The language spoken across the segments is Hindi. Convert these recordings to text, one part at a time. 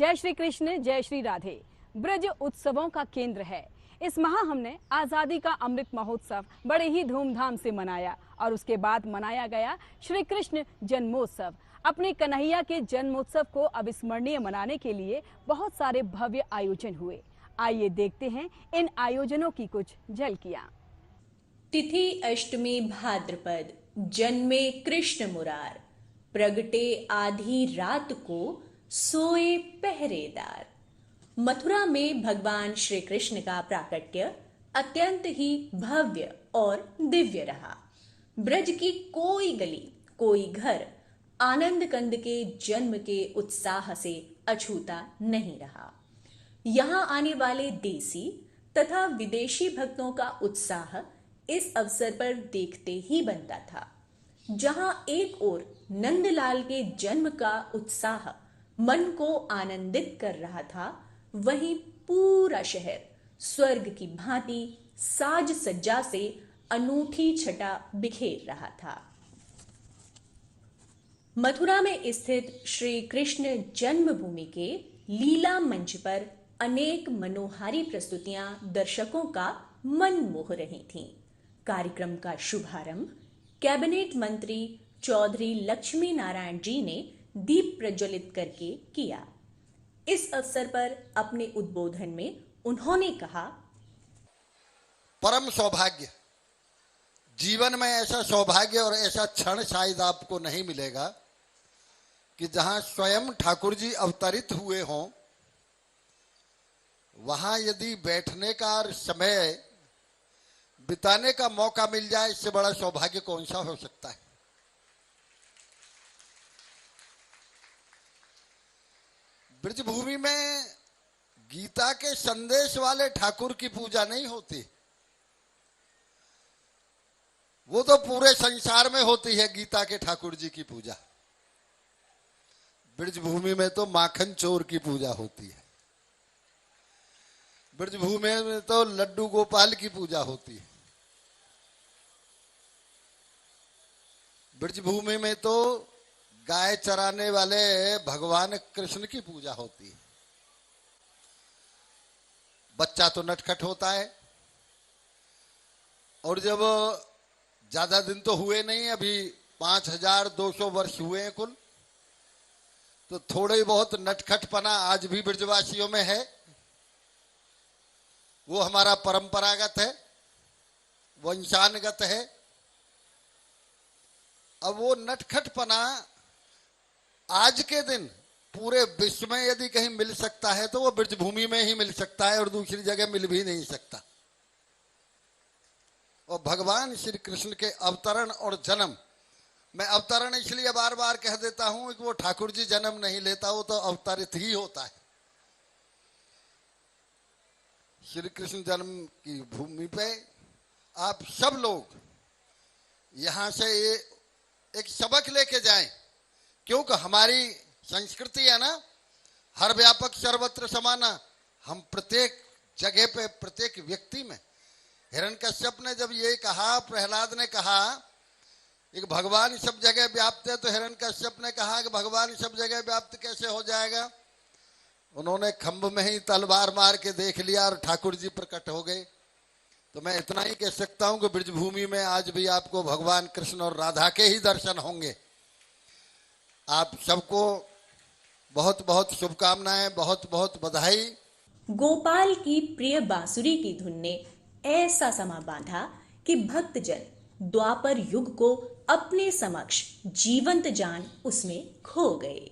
जय श्री कृष्ण, जय श्री राधे। ब्रज उत्सवों का केंद्र है। इस माह हमने आजादी का अमृत महोत्सव बड़े ही धूमधाम से मनाया और उसके बाद मनाया गया श्री कृष्ण जन्मोत्सव। अपने कन्हैया के जन्मोत्सव को अविस्मरणीय मनाने के लिए बहुत सारे भव्य आयोजन हुए। आइए देखते हैं इन आयोजनों की कुछ झलकियां। तिथि अष्टमी भाद्रपद, जन्मे कृष्ण मुरार, प्रगटे आधी रात को सोए पहरेदार। मथुरा में भगवान श्री कृष्ण का प्राकट्य अत्यंत ही भव्य और दिव्य रहा। ब्रज की कोई गली, कोई घर आनंद कंद के जन्म के उत्साह से अछूता नहीं रहा। यहाँ आने वाले देसी तथा विदेशी भक्तों का उत्साह इस अवसर पर देखते ही बनता था। जहां एक ओर नंदलाल के जन्म का उत्साह मन को आनंदित कर रहा था, वहीं पूरा शहर स्वर्ग की भांति साज सज्जा से अनूठी छटा बिखेर रहा था। मथुरा में स्थित श्री कृष्ण जन्मभूमि के लीला मंच पर अनेक मनोहारी प्रस्तुतियां दर्शकों का मन मोह रही थीं। कार्यक्रम का शुभारंभ कैबिनेट मंत्री चौधरी लक्ष्मी नारायण जी ने दीप प्रज्वलित करके किया। इस अवसर पर अपने उद्बोधन में उन्होंने कहा, परम सौभाग्य, जीवन में ऐसा सौभाग्य और ऐसा क्षण शायद आपको नहीं मिलेगा कि जहां स्वयं ठाकुर जी अवतरित हुए हों, वहां यदि बैठने का और समय बिताने का मौका मिल जाए, इससे बड़ा सौभाग्य कौन सा हो सकता है। ब्रजभूमि में गीता के संदेश वाले ठाकुर की पूजा नहीं होती, वो तो पूरे संसार में होती है गीता के ठाकुर जी की पूजा। ब्रजभूमि में तो माखन चोर की पूजा होती है, ब्रजभूमि में तो लड्डू गोपाल की पूजा होती है, ब्रजभूमि में तो गाय चराने वाले भगवान कृष्ण की पूजा होती है। बच्चा तो नटखट होता है, और जब ज्यादा दिन तो हुए नहीं, अभी 5200 वर्ष हुए हैं कुल, तो थोड़े बहुत नटखटपना आज भी ब्रजवासियों में है। वो हमारा परंपरागत है, वंशानुगत है। अब वो नटखटपना आज के दिन पूरे विश्व में यदि कहीं मिल सकता है तो वो ब्रजभूमि में ही मिल सकता है, और दूसरी जगह मिल भी नहीं सकता। और भगवान श्री कृष्ण के अवतरण और जन्म, मैं अवतरण इसलिए बार बार कह देता हूं कि वो ठाकुर जी जन्म नहीं लेता, वो तो अवतरित ही होता है। श्री कृष्ण जन्म की भूमि पे आप सब लोग यहां से एक सबक लेके जाएं, क्योंकि हमारी संस्कृति है ना, हर व्यापक सर्वत्र समाना। हम प्रत्येक जगह पे, प्रत्येक व्यक्ति में, हिरण्यकश्यप ने जब ये कहा, प्रहलाद ने कहा कि भगवान सब जगह व्याप्त है, तो हिरण्यकश्यप ने कहा कि भगवान सब जगह व्याप्त कैसे हो जाएगा। उन्होंने खंभ में ही तलवार मार के देख लिया और ठाकुर जी प्रकट हो गए। तो मैं इतना ही कह सकता हूं कि ब्रजभूमि में आज भी आपको भगवान कृष्ण और राधा के ही दर्शन होंगे। आप सबको बहुत बहुत शुभकामनाएं, बहुत बहुत बधाई। गोपाल की प्रिय बांसुरी की धुन ने ऐसा समा बांधा कि भक्तजन द्वापर युग को अपने समक्ष जीवंत जान उसमें खो गए।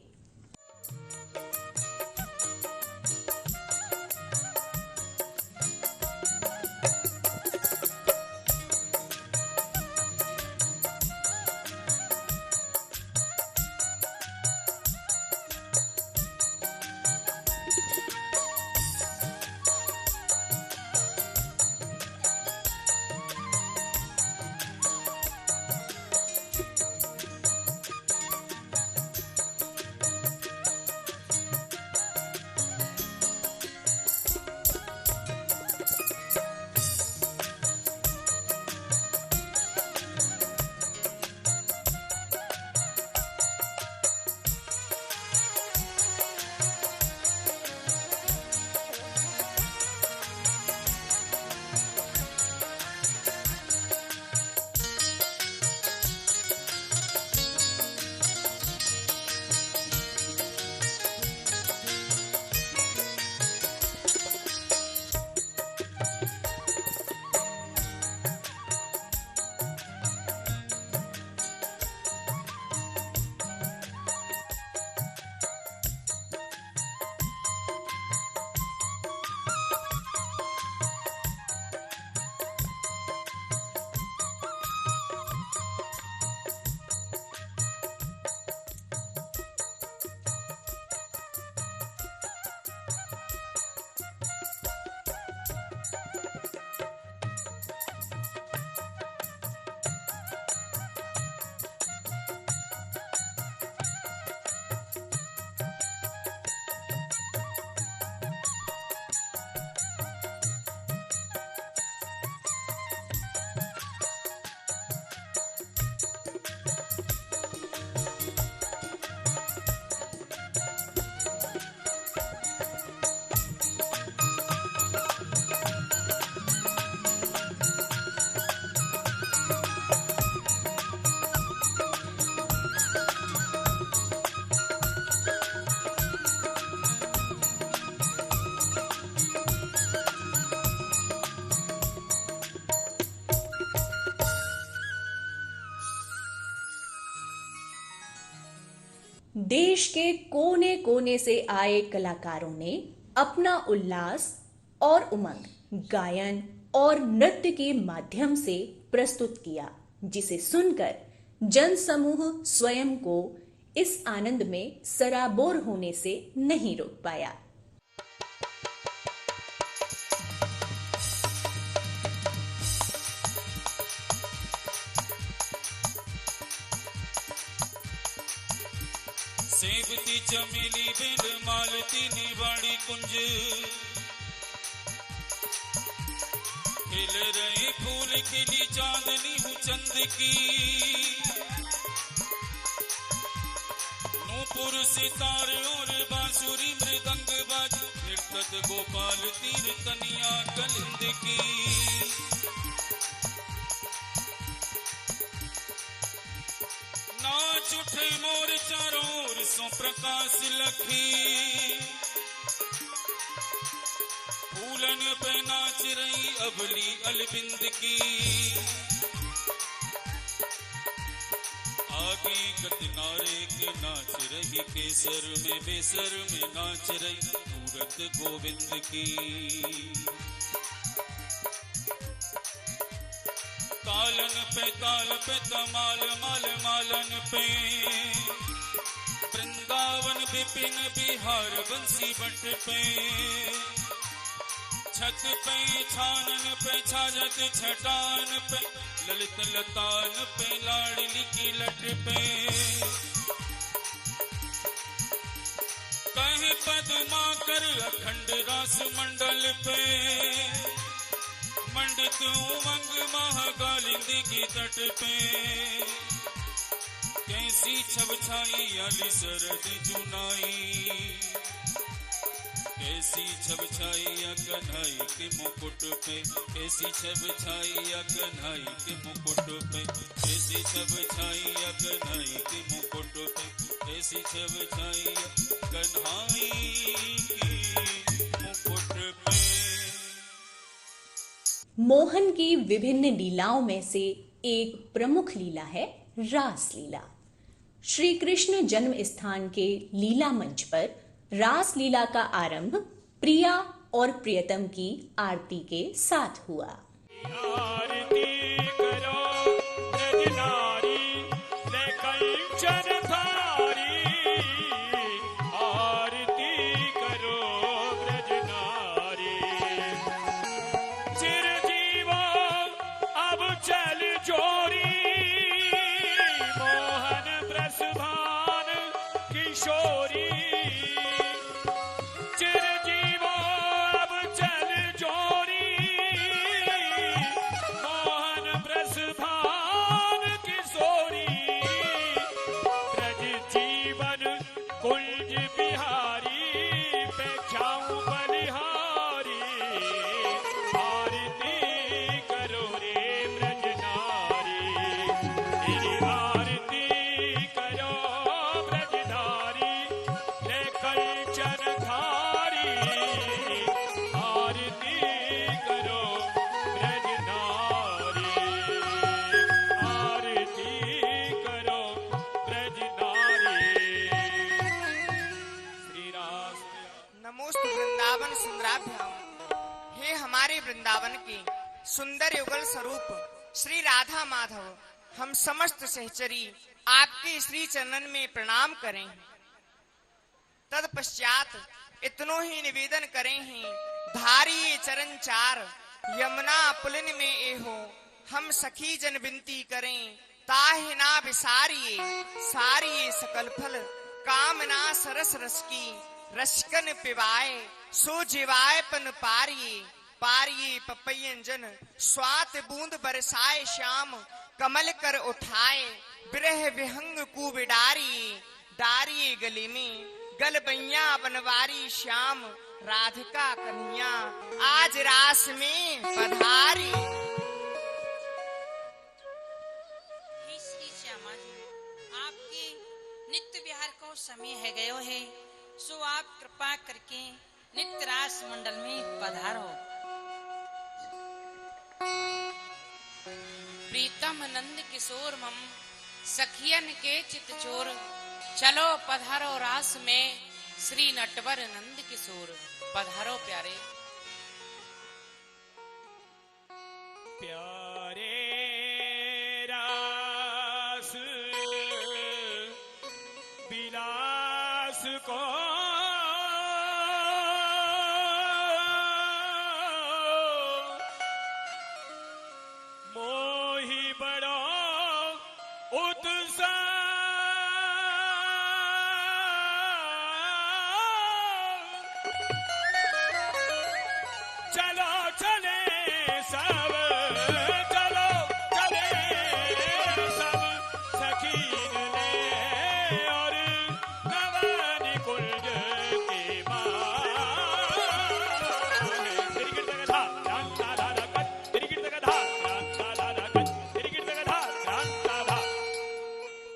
देश के कोने कोने से आए कलाकारों ने अपना उल्लास और उमंग गायन और नृत्य के माध्यम से प्रस्तुत किया, जिसे सुनकर जन समूह स्वयं को इस आनंद में सराबोर होने से नहीं रोक पाया। सेवती चमेली बेल मालती निवाड़ी कुंज, खिल रहे फूल खिली चांदनी हूँ चंद की, नूपुर सितार और बांसुरी मृदंग बाज, नृत्य गोपाल तीर तनिया कलिंद की। नाच उठे मोर चारों ओर सो प्रकाश लखी, फूलन पे नाच रही अबली अलबिंद की। आगे कतनारे के नाच रही केसर में बेसर में नाच रही मूरत गोविंद की। तालन पे ताल पे तमाल माल मालन पे, वृंदावन विपिन बिहार बंसी बट पे, छत पे छानन पे छाजत छटान पे, ललित लतान पे लाडली की लट पे। कहे पद्मा कर अखंड रास मंडल पे, मंडित उमंग महाकालिंदी की तट पे। कैसी छब छाई आली सरद जुनाई, कैसी छब छाई कन्हई के मुकुट पे, कैसी छब छाई कन्हई के मुकुट पे, कैसी छब छाई कन्हई के मुकुट पे, कैसी छब छाई कन्हई की मुकुट पे। मोहन की विभिन्न लीलाओं में से एक प्रमुख लीला है रास लीला। श्री कृष्ण जन्म स्थान के लीला मंच पर रास लीला का आरंभ प्रिया और प्रियतम की आरती के साथ हुआ। आरती करो ब्रजनारी, ले कंचन थारी, आरती करो ब्रजनारी। चिरजीवो अब चल जोरी, मोहन ब्रजभान किशोरी। चिरजीवो अब चल जोरी, मोहन ब्रजभान किशोरी। ब्रज जीवन कुंज बिहारी, पेक्षाऊं बलिहारी। आरती करो रे ब्रजनारी, तेरी आरती करो ब्रजधारी, ले कंचन थारी। आरती करो ब्रजनारी, आरती करो ब्रजनारी। श्री राम। नमोस्तु वृंदावन सुंदराभ्याम। हे हमारे वृंदावन के सुंदर युगल स्वरूप श्री राधा माधव, हम समस्त सहचरी आपके श्री चरणन में प्रणाम करें। तत्पश्चात इतनो ही निवेदन करें हैं, धारिये चरण चार यमुना पुलिन में एहो, हम सखी जन विनती करें ताहि ना विसारिये। सारिये सकल फल कामना सरस रस की, रसकन पिवाए सो जीवाए पन पारिये। पारिये पपैयन जन स्वात बूंद बरसाए श्याम, कमल कर उठाए विरह विहंग कु बिडारिये। डारिये गले में गलबैया बनवारी श्याम, राधिका कन्हैया आज रास में पधारी। हे श्री श्यामा जी, आपके नित्य विहार को समय है गयो है, सो आप कृपा करके नित्य रास मंडल में पधारो। प्रीतम नंद किशोर मम, सखियन के चित चोर, चलो पधारो रास में श्री नटवर नंद किशोर, पधारो प्यारे। प्यारे रास विलास को मोही बड़ो उत्साह, चलो चले सब, चलो चले सब सखीन ले और नवन कुंज के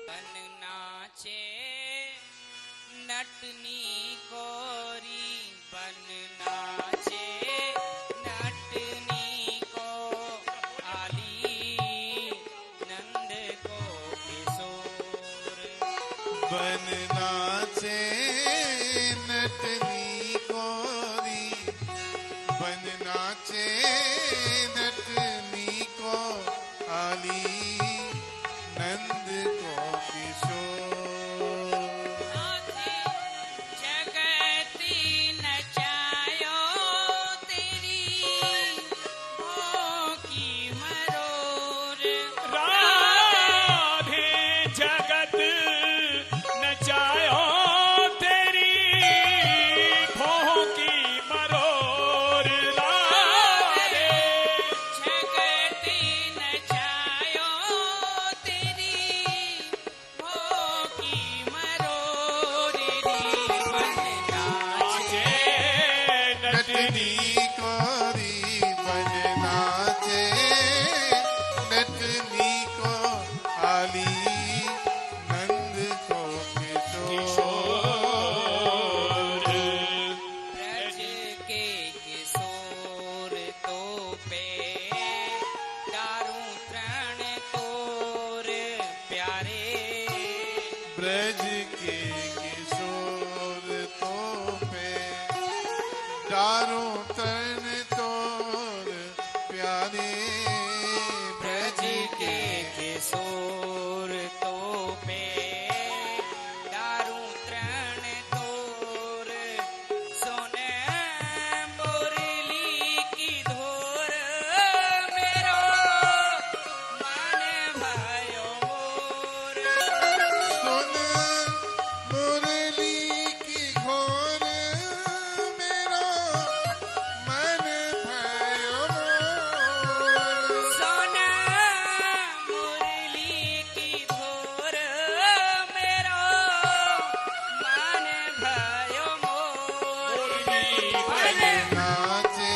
बन नाचे नटनी गोरी, बन नाचे नटनी को आली नंद को किशोर। बन नाचे नटनी कोरी, बन नाचे नटनी को आली नंद को किशोर। जगती नचायो तेरी भोगी मरोर। राधे जगत नचायो तेरी भोगी मरोर। राधे जगती नचायो तेरी भोगी मरोर। बन नाचे नटनी कोरी, बन नाचे नटनी को आली नंद को किशोर। ब्रज के किशोर तो पे दारू तृण तोर प्यारे। ब्रज के किशोर तो पे दारू तन तोर प्यारे। ब्रज के किशोर तो पे दारू तृण तोर सोने मुरली की धोर। मेरो मन भयो मोर। सुन मुरली की घोर, मेरा मन भयो मोर। सोना मुरली की धोर मेरो मन भयो मोर। बन नाचे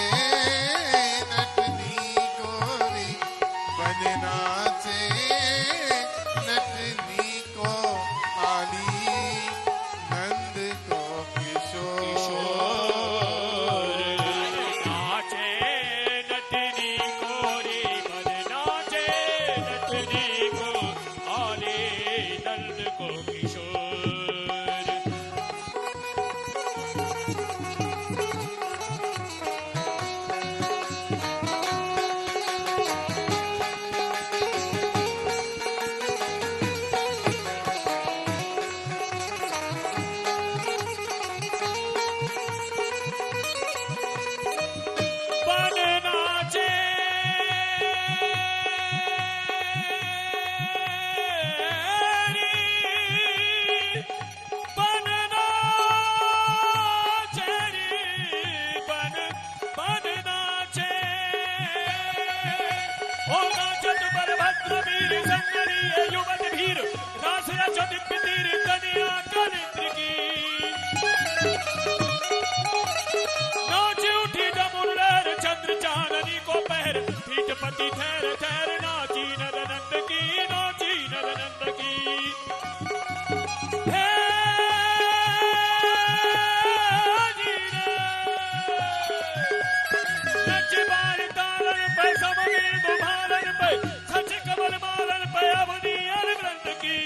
नटनी गोरी, बन नाचे नटनी को आली नंद को किशोर। नाचे नटनी कोरी, बन नाचे नटनी को आले नंद को किशोर। बन नाचे बन नाचे बन नाचे ओ नाचत बलभद्र वीर संगरी युवत भीर, रास रचत तीर कन्या कनिंद्र की। नाच उठी जमुलर चंद्र चांदनी को पहर, पीठ पति ठहर ठहर नाची नंद की, नाची नंद की। हे जी रे, नच बार तालन पे समवीर गुभालन पे, सच कमल मालन पे अवनी अरविंद की।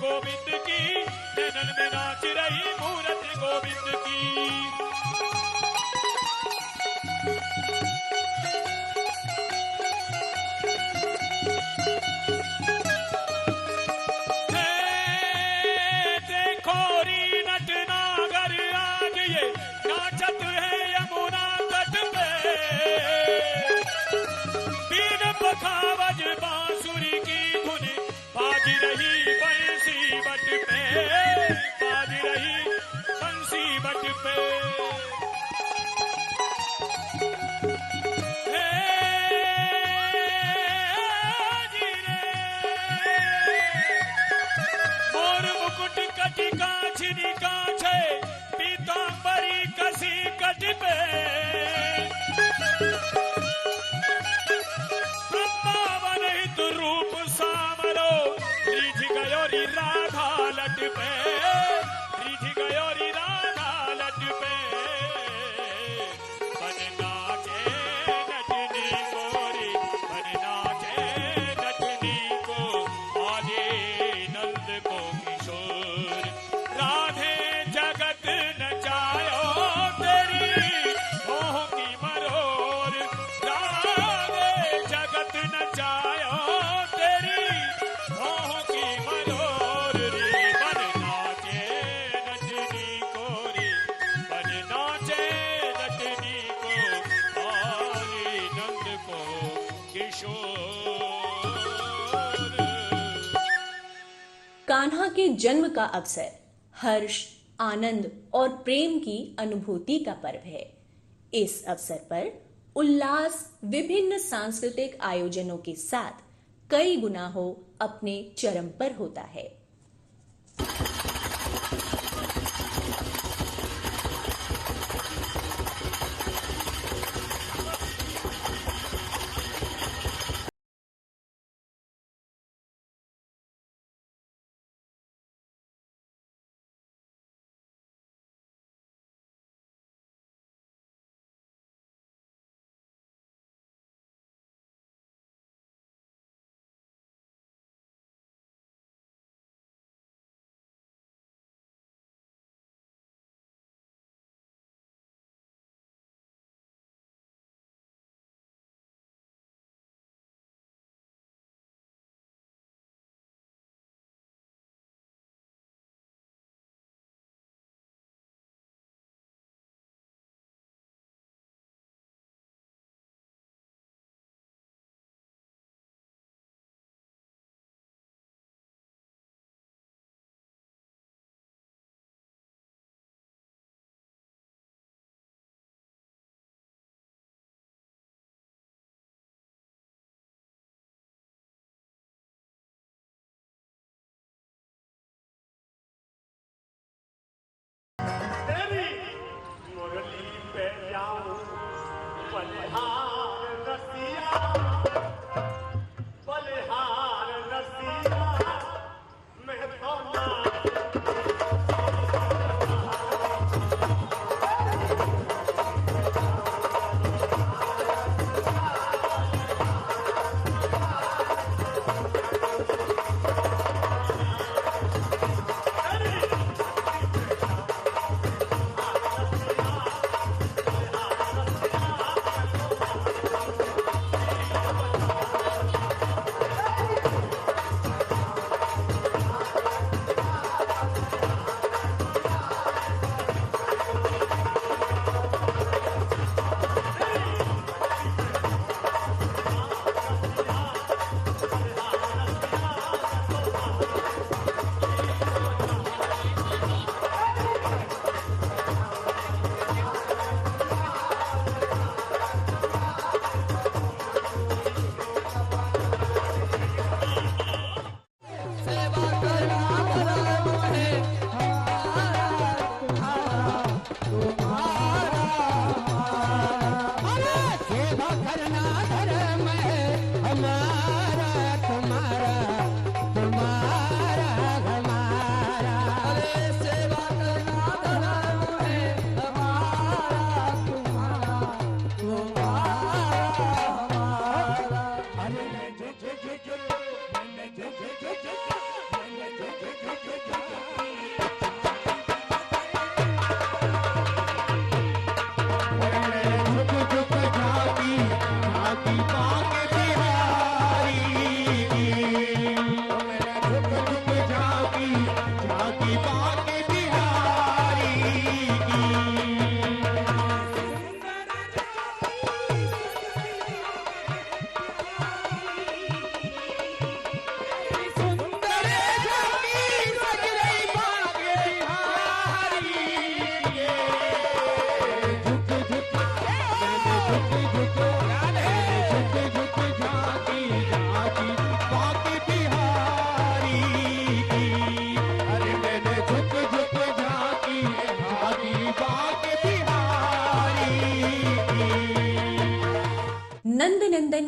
गोविंद की, नैनन में नाच रही मूरत गोविंद की। देखो री नटनागर आज ये नाचत है यमुना तट पे, बीन पखावज बांसुरी की धुन बाज रही बंसी बट पे, बाज रही बंसी बट पे। मोर मुकुट कटी काछनी काछे, पीतांबरी कसी कट पे, वृंदावन हित रूप सामरो, रिझ गयो री राधा लट पे, रिझ गयो री राधा लट पे। बन नाचे नटनी गोरी, बन नाचे नटनी को, आजे नंद को किशोर। राधे जगत नचायो तेरी मोह की मरोर, राधे जगत नचायो तेरी मोह की मरोर रे। बन नाचे नटनी कोरी, बन नाचे नटनी को, आजे नंद को किशोर। कान्हा के जन्म का अवसर हर्ष, आनंद और प्रेम की अनुभूति का पर्व है। इस अवसर पर उल्लास विभिन्न सांस्कृतिक आयोजनों के साथ कई गुना हो अपने चरम पर होता है।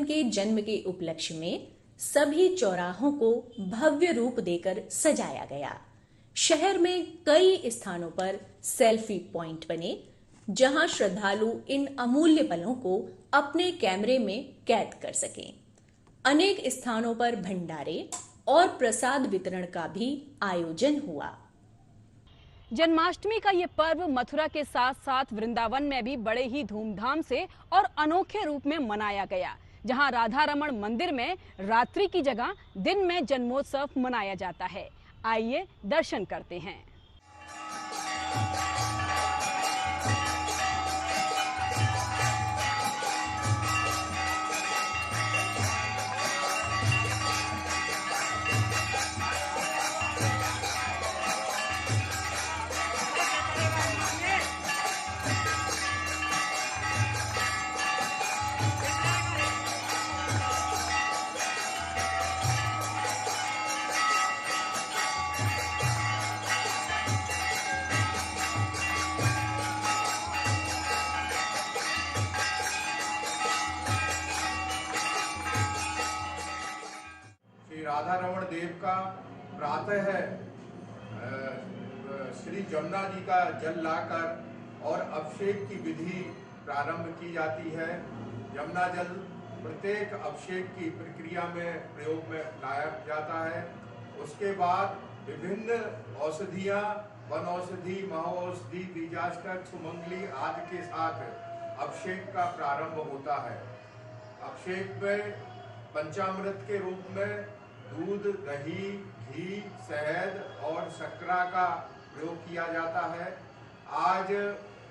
कृष्ण के जन्म के उपलक्ष्य में सभी चौराहों को भव्य रूप देकर सजाया गया। शहर में कई स्थानों पर सेल्फी पॉइंट बने, जहां श्रद्धालु इन अमूल्य पलों को अपने कैमरे में कैद कर सकें। अनेक स्थानों पर भंडारे और प्रसाद वितरण का भी आयोजन हुआ। जन्माष्टमी का ये पर्व मथुरा के साथ साथ वृंदावन में भी बड़े ही धूमधाम से और अनोखे रूप में मनाया गया, जहां राधा रमण मंदिर में रात्रि की जगह दिन में जन्मोत्सव मनाया जाता है। आइए दर्शन करते हैं। राधा रमण देव का प्रातः श्री जमुना जी का जल लाकर और अभिषेक की विधि प्रारंभ की जाती है। यमुना जल प्रत्येक अभिषेक की प्रक्रिया में प्रयोग में लाया जाता है। उसके बाद विभिन्न औषधियां, वन औषधि, महौषधि, बीजाष्टक, सुमंगली आदि के साथ अभिषेक का प्रारंभ होता है। अभिषेक में पंचामृत के रूप में दूध, दही, घी, शहद और शर्करा का प्रयोग किया जाता है। आज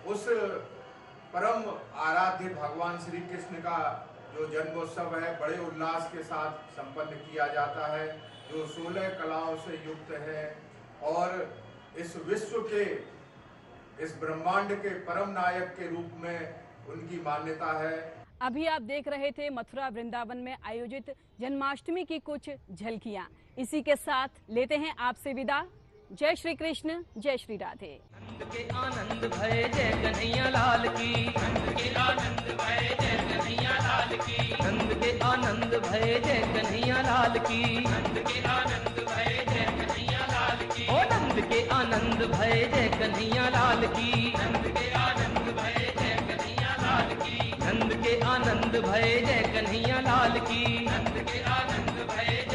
उस परम आराध्य भगवान श्री कृष्ण का जो जन्मोत्सव है बड़े उल्लास के साथ संपन्न किया जाता है, जो 16 कलाओं से युक्त है और इस विश्व के, इस ब्रह्मांड के परम नायक के रूप में उनकी मान्यता है। अभी आप देख रहे थे मथुरा वृंदावन में आयोजित जन्माष्टमी की कुछ झलकियां। इसी के साथ लेते हैं आपसे विदा। जय श्री कृष्ण, जय श्री राधे। नंद के आनंद भय जय कन्हैया लाल की, नंद के आनंद भय जय कन्हैया लाल की, नंद के आनंद भय जय कन्हैया लाल की, नंद के आनंद भय जय कन्हैया लाल की, ओ नंद के आनंद भय जय कन्हैया लाल की, नंद के आनंद भय जय कन्हैया लाल की, नंद के आनंद भय जय कन्हैया लाल की, नंद के आनंद भय